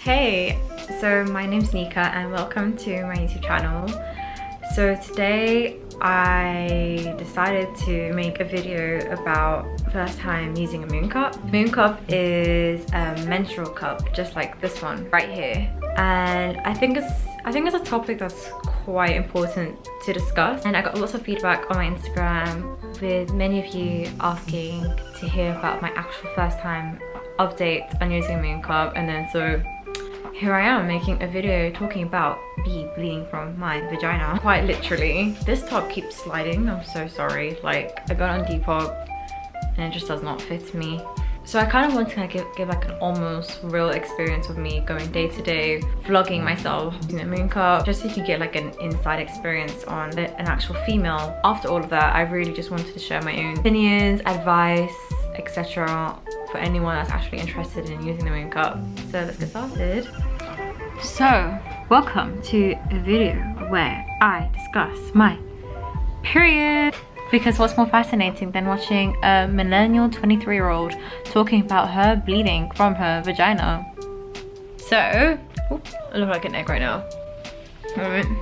Hey, so my name's Nika and welcome to my YouTube channel. So today I decided to make a video about first time using a mooncup. Mooncup is a menstrual cup, just like this one right here. And I think it's a topic that's quite important to discuss. And I got lots of feedback on my Instagram with many of you asking to hear about my actual first time update on using a mooncup. And then so here I am making a video talking about me bleeding from my vagina. Quite literally. This top keeps sliding, I'm so sorry. Like, I got on Depop and it just does not fit me. So I kind of want to give like an almost real experience of me going day to day, vlogging myself using a mooncup, just so you can get like an inside experience on an actual female. After all of that, I really just wanted to share my own opinions, advice, etc. for anyone that's actually interested in using the mooncup. So let's get started. So, welcome to a video where I discuss my period. Because what's more fascinating than watching a millennial 23-year-old talking about her bleeding from her vagina? So, I look like an egg right now. Moment.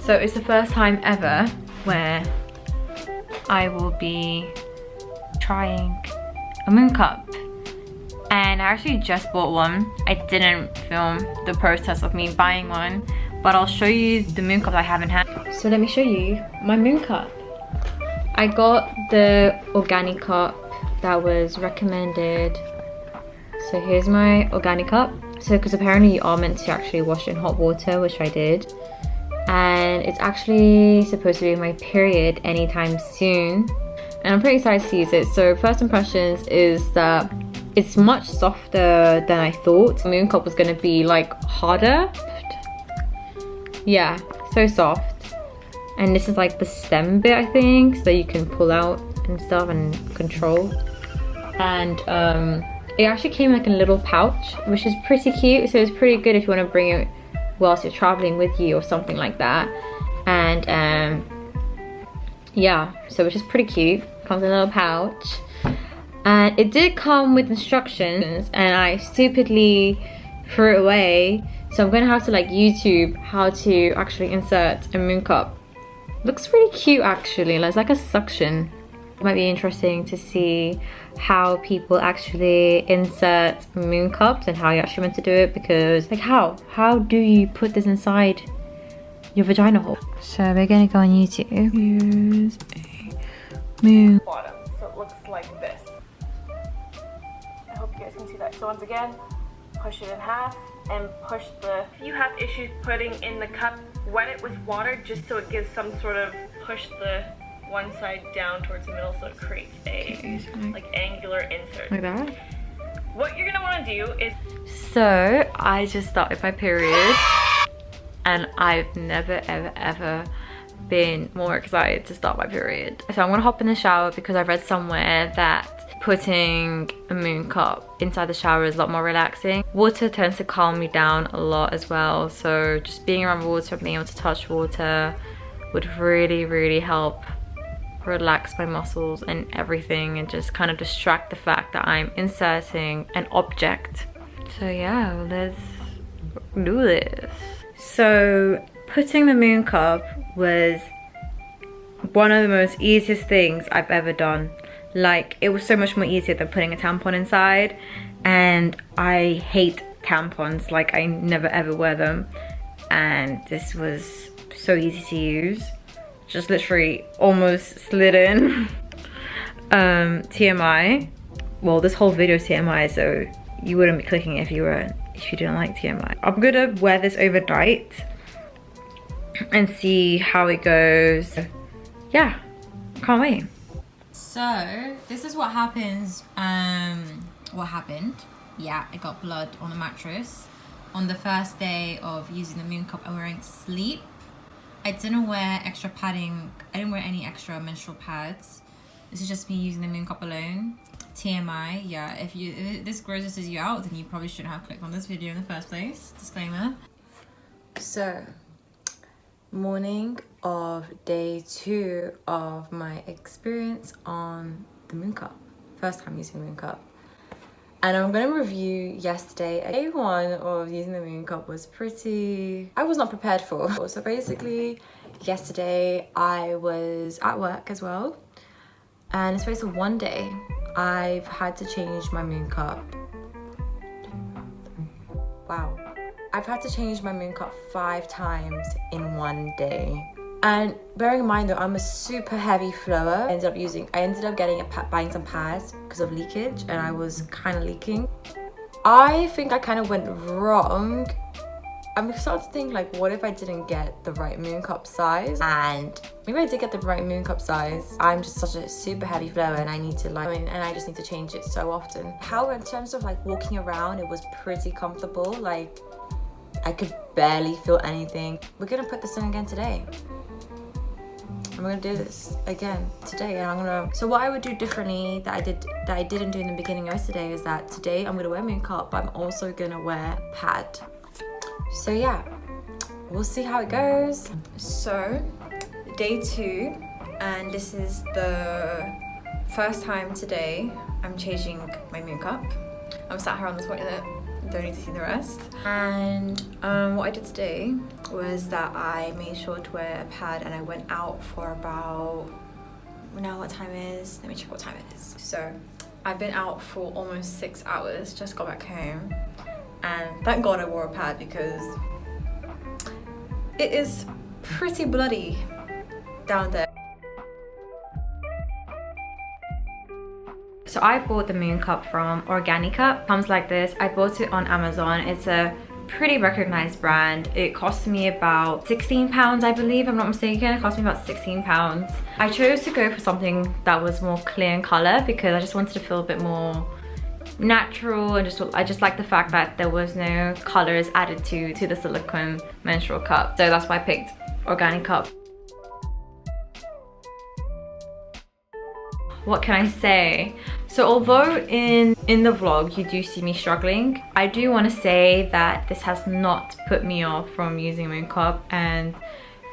So it's the first time ever where I will be trying a mooncup. And I actually just bought one. I didn't film the process of me buying one, but I'll show you the mooncup I have in hand. So let me show you my mooncup. I got the organic cup that was recommended. So here's my organic cup. So because apparently you are meant to actually wash it in hot water, which I did. And it's actually supposed to be my period anytime soon. And I'm pretty excited to use it. So first impressions is that it's much softer than I thought. The mooncup was gonna be like harder. Yeah, so soft. And this is like the stem bit, I think, so you can pull out and stuff and control. And it actually came in like a little pouch, which is pretty cute. So it's pretty good if you want to bring it whilst you're traveling with you or something like that. And yeah, so which is pretty cute. Comes in a little pouch. And it did come with instructions and I stupidly threw it away. So I'm gonna have to like YouTube how to actually insert a mooncup. Looks pretty cute actually, it's like a suction. It might be interesting to see how people actually insert mooncups and how you're actually meant to do it, because like how do you put this inside your vagina hole? So we're gonna go on YouTube. Here's a moon bottom, so it looks like this. I hope you guys can see that. So once again, push it in half and push the... If you have issues putting in the cup, wet it with water just so it gives some sort of push the one side down towards the middle so it creates a like angular insert. Like that? What you're gonna wanna do is... So I just started my period and I've never ever been more excited to start my period. So I'm gonna hop in the shower because I read somewhere that putting a mooncup inside the shower is a lot more relaxing. Water tends to calm me down a lot as well, so just being around water, being able to touch water would really help relax my muscles and everything, and just kind of distract the fact that I'm inserting an object. So yeah, let's do this. So putting the mooncup was one of the most easiest things I've ever done. Like, it was so much more easier than putting a tampon inside, and I hate tampons. Like, I never ever wear them, and this was so easy to use. Just literally almost slid in. TMI. Well, this whole video is TMI, so you wouldn't be clicking if you didn't like TMI. I'm gonna wear this overnight and see how it goes. Yeah, can't wait. So this is what happens. What happened? Yeah, I got blood on the mattress on the first day of using the mooncup and wearing sleep. I didn't wear extra padding. I didn't wear any extra menstrual pads. This is just me using the mooncup alone. TMI. Yeah, if this grosses you out, then you probably shouldn't have clicked on this video in the first place. Disclaimer. So, morning of day 2 of my experience on the mooncup. First time using mooncup. and I'm gonna review yesterday. Day one of using the mooncup was I was not prepared for. So basically, yesterday I was at work as well, and in the space of one day, I've had to change my mooncup. Wow. I've had to change my mooncup 5 times in one day. And bearing in mind though, I'm a super heavy flower. I ended up buying some pads because of leakage, and I was kind of leaking. I think I kind of went wrong. I'm starting to think, like, what if I didn't get the right mooncup size? And maybe I did get the right mooncup size. I'm just such a super heavy flower, and I need to and I just need to change it so often. However, in terms of like walking around, it was pretty comfortable. Like, I could barely feel anything. We're gonna put this in again today. I'm gonna do this again today, and so what I would do differently that I didn't do in the beginning yesterday is that today I'm gonna wear mooncup, but I'm also gonna wear pad. So yeah, we'll see how it goes. So day 2, and this is the first time today I'm changing my mooncup. I'm sat here on the toilet, don't need to see the rest. And what I did today was that I made sure to wear a pad, and I went out for about, now what time is, let me check what time it is. So I've been out for almost 6 hours, just got back home, and thank God I wore a pad because it is pretty bloody down there. So I bought the mooncup from Annika. Comes like this. I bought it on Amazon. It's a pretty recognized brand. It cost me about £16, I believe, I'm not mistaken. It cost me about £16. I chose to go for something that was more clear in color because I just wanted to feel a bit more natural, and I just like the fact that there was no colors added to the silicone menstrual cup. So that's why I picked Organic Cup. What can I say? So although in the vlog you do see me struggling, I do want to say that this has not put me off from using a mooncup. And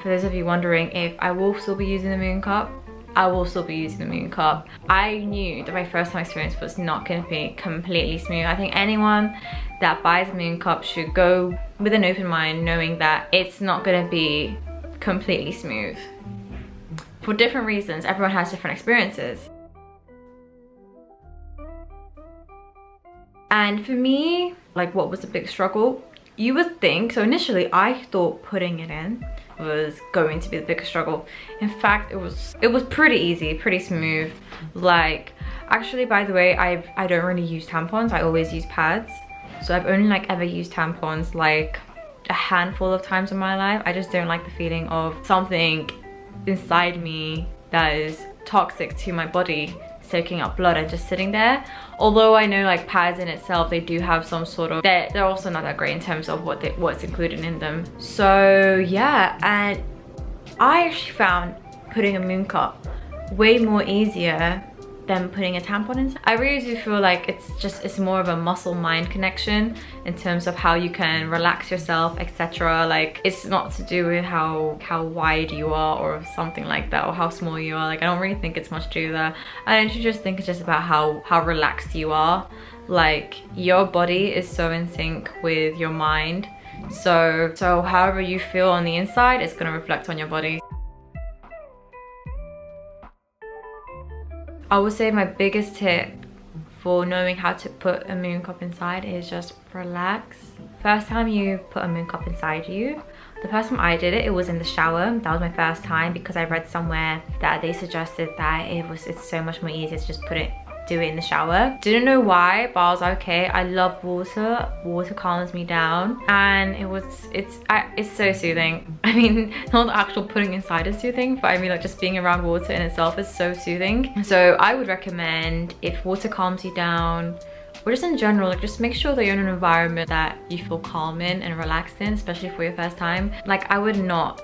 for those of you wondering if I will still be using the mooncup, I will still be using the mooncup. I knew that my first time experience was not going to be completely smooth. I think anyone that buys a mooncup should go with an open mind, knowing that it's not going to be completely smooth. For different reasons, everyone has different experiences. And for me, like, what was the big struggle? You would think, so initially I thought putting it in was going to be the biggest struggle. In fact, it was pretty easy, pretty smooth. Like, actually, by the way, I don't really use tampons. I always use pads. So I've only ever used tampons like a handful of times in my life. I just don't like the feeling of something inside me that is toxic to my body soaking up blood and just sitting there. Although I know like pads in itself, they do have some sort of, they're also not that great in terms of what's included in them. So yeah, and I actually found putting a mooncup way more easier than putting a tampon in. I really do feel like it's more of a muscle-mind connection in terms of how you can relax yourself, etc. Like, it's not to do with how wide you are or something like that, or how small you are. Like, I don't really think it's much to do that. I actually just think it's just about how relaxed you are. Like, your body is so in sync with your mind. So however you feel on the inside, it's gonna reflect on your body. I would say my biggest tip for knowing how to put a mooncup inside is just relax. First time you put a mooncup inside you, the first time I did it, it was in the shower. That was my first time because I read somewhere that they suggested that it's so much more easier to just do it in the shower. Didn't know why, but I was like, okay, I love water. Water calms me down, and it's so soothing. I mean, not the actual putting inside is soothing, but I mean like just being around water in itself is so soothing. So I would recommend, if water calms you down, or just in general, like, just make sure that you're in an environment that you feel calm in and relaxed in, especially for your first time. Like, I would not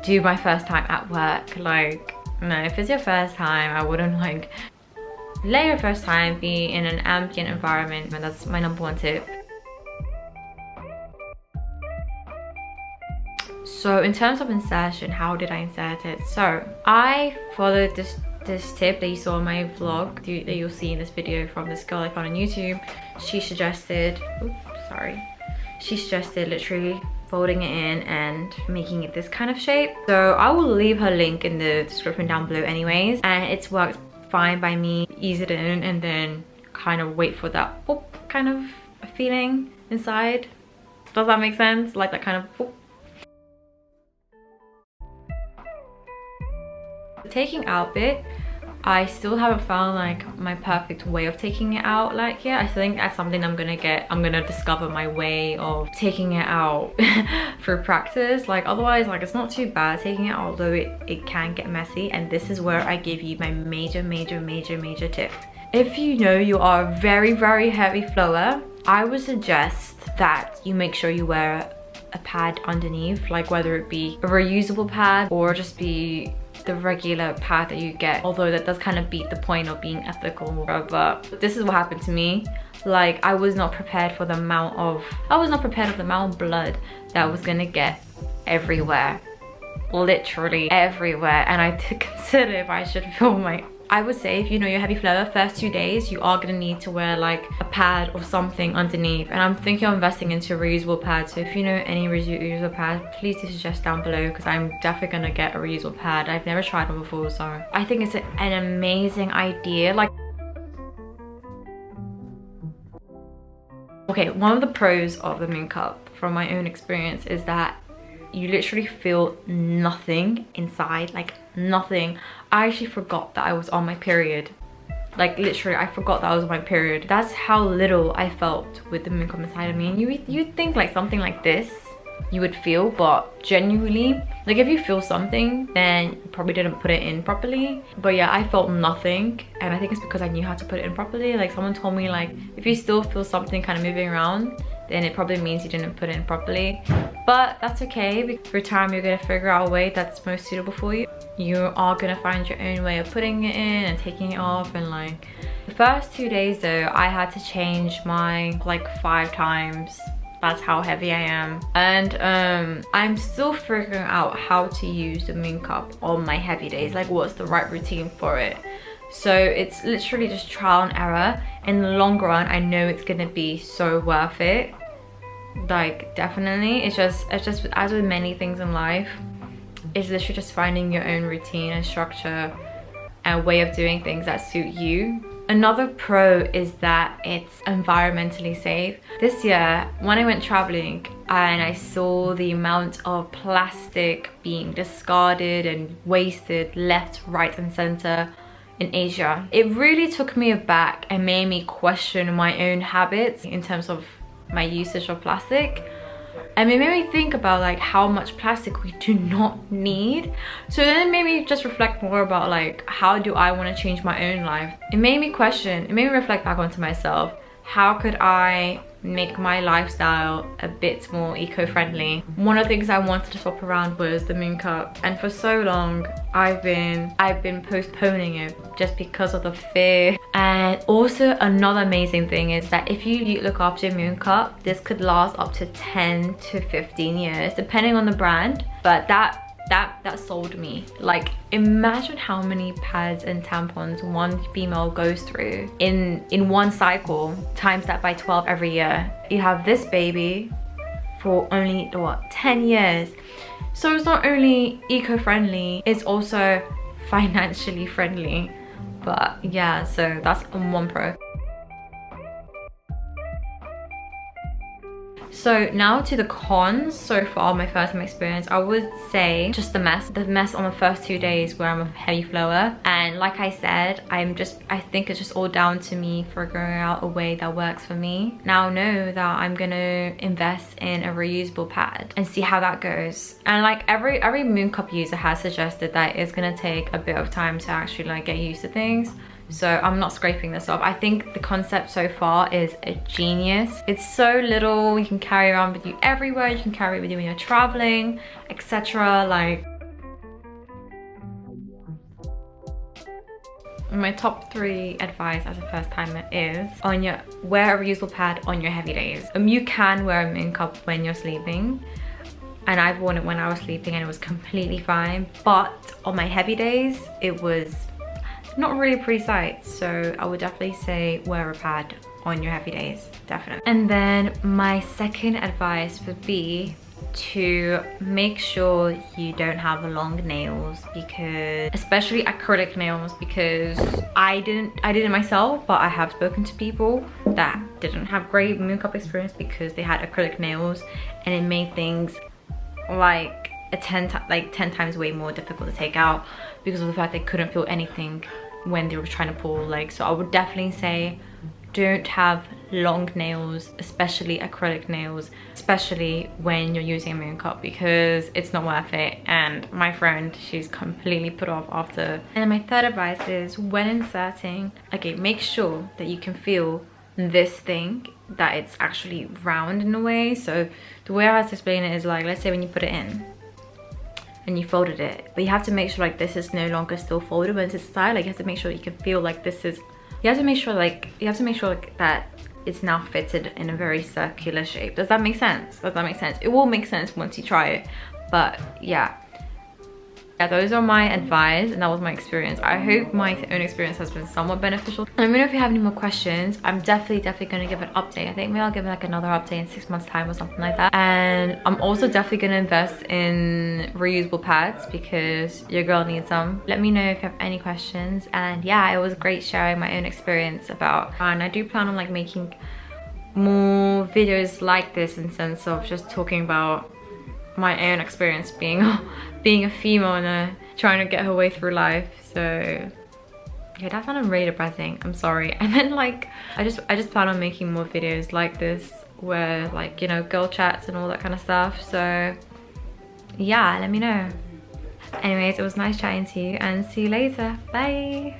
do my first time at work. Like, no, if it's your first time, I wouldn't like let your first time be in an ambient environment, and that's my #1 tip. So in terms of insertion, how did I insert it? So I followed this this tip that you saw in my vlog that you'll see in this video from this girl I found on YouTube. She suggested, she suggested literally folding it in and making it this kind of shape. So I will leave her link in the description down below anyways, and it's worked fine by me. Ease it in and then kind of wait for that boop kind of feeling inside. Does that make sense? Like that kind of boop. The taking out bit, I still haven't found like my perfect way of taking it out like yet. I think that's something I'm gonna discover my way of taking it out through practice. Like otherwise, like it's not too bad taking it out, although it can get messy. And this is where I give you my major tip. If you know you are a very heavy flower, I would suggest that you make sure you wear a pad underneath, like whether it be a reusable pad or just be the regular pad that you get, although that does kind of beat the point of being ethical. But this is what happened to me. Like I was not prepared for the amount of blood that was gonna get everywhere, literally everywhere. And I did consider if I should film my, I would say if you know you're heavy flower, first 2 days you are gonna need to wear like a pad or something underneath. And I'm thinking of investing into a reusable pad. So if you know any reusable pad, please do suggest down below, because I'm definitely gonna get a reusable pad. I've never tried one before, so I think it's an amazing idea. Like, okay, one of the pros of the mooncup from my own experience is that you literally feel nothing inside, like nothing. I actually forgot that I was on my period. Like literally, I forgot that I was on my period. That's how little I felt with the mooncup inside of me. And you'd think like something like this you would feel, but genuinely, like if you feel something, then you probably didn't put it in properly. But yeah, I felt nothing, and I think it's because I knew how to put it in properly. Like someone told me, like if you still feel something kind of moving around, then it probably means you didn't put it in properly. But that's okay, because through time you're gonna figure out a way that's most suitable for you. You are gonna find your own way of putting it in and taking it off. And like the first 2 days though, I had to change my like 5 times. That's how heavy I am. And I'm still figuring out how to use the mooncup on my heavy days, like what's the right routine for it. So it's literally just trial and error. In the long run, I know it's gonna be so worth it. Like definitely, it's just as with many things in life, it's literally just finding your own routine and structure and way of doing things that suit you. Another pro is that it's environmentally safe. This year, when I went traveling and I saw the amount of plastic being discarded and wasted left, right and center in Asia, it really took me aback and made me question my own habits in terms of my usage of plastic. And it made me think about like how much plastic we do not need. So then it made me just reflect more about like, how do I want to change my own life? It made me reflect back onto myself. How could I make my lifestyle a bit more eco-friendly? One of the things I wanted to swap around was the mooncup, and for so long I've been postponing it just because of the fear. And also another amazing thing is that if you look after your mooncup, this could last up to 10 to 15 years depending on the brand. But that sold me. Like imagine how many pads and tampons one female goes through in one cycle, times that by 12 every year. You have this baby for only what, 10 years. So it's not only eco-friendly, it's also financially friendly. But yeah, so that's one pro. So now to the cons so far, my first time experience, I would say just the mess on the first 2 days where I'm a heavy flower. And like I said, I think it's just all down to me figuring out a way that works for me. Now I know that I'm gonna invest in a reusable pad and see how that goes. And like every mooncup user has suggested that it's gonna take a bit of time to actually like get used to things. So I'm not scraping this off. I think the concept so far is a genius. It's so little, you can carry around with you everywhere. You can carry it with you when you're traveling, etc. Like, my top 3 advice as a first timer is wear a reusable pad on your heavy days. You can wear a mooncup when you're sleeping, and I've worn it when I was sleeping and it was completely fine. But on my heavy days, it was not really a pretty sight. So I would definitely say wear a pad on your heavy days, definitely. And then my second advice would be to make sure you don't have long nails, because especially acrylic nails, because I did it myself, but I have spoken to people that didn't have great mooncup experience because they had acrylic nails, and it made things like 10 times way more difficult to take out because of the fact they couldn't feel anything when they were trying to pull. Like, so I would definitely say don't have long nails, especially acrylic nails, especially when you're using a mooncup, because it's not worth it. And my friend, she's completely put off after. And my third advice is, when inserting, okay, make sure that you can feel this thing, that it's actually round in a way. So the way I have to explain it is like, let's say when you put it in and you folded it, but you have to make sure like this is no longer still folded when it's inside. Like, you have to make sure you can feel like this is, you have to make sure like that it's now fitted in a very circular shape. Does that make sense? Does that make sense? It will make sense once you try it. But yeah, those are my advice, and that was my experience. I hope my own experience has been somewhat beneficial. And let me know if you have any more questions. I'm definitely going to give an update. I think maybe I'll give like another update in 6 months time or something like that. And I'm also definitely going to invest in reusable pads because your girl needs some. Let me know if you have any questions. And yeah, it was great sharing my own experience about, and I do plan on like making more videos like this, in sense of just talking about my own experience being a female and trying to get her way through life. So yeah, that sounded really depressing, I'm sorry. And then like I just plan on making more videos like this, where like, you know, girl chats and all that kind of stuff. So yeah, let me know. Anyways, it was nice chatting to you, and see you later. Bye.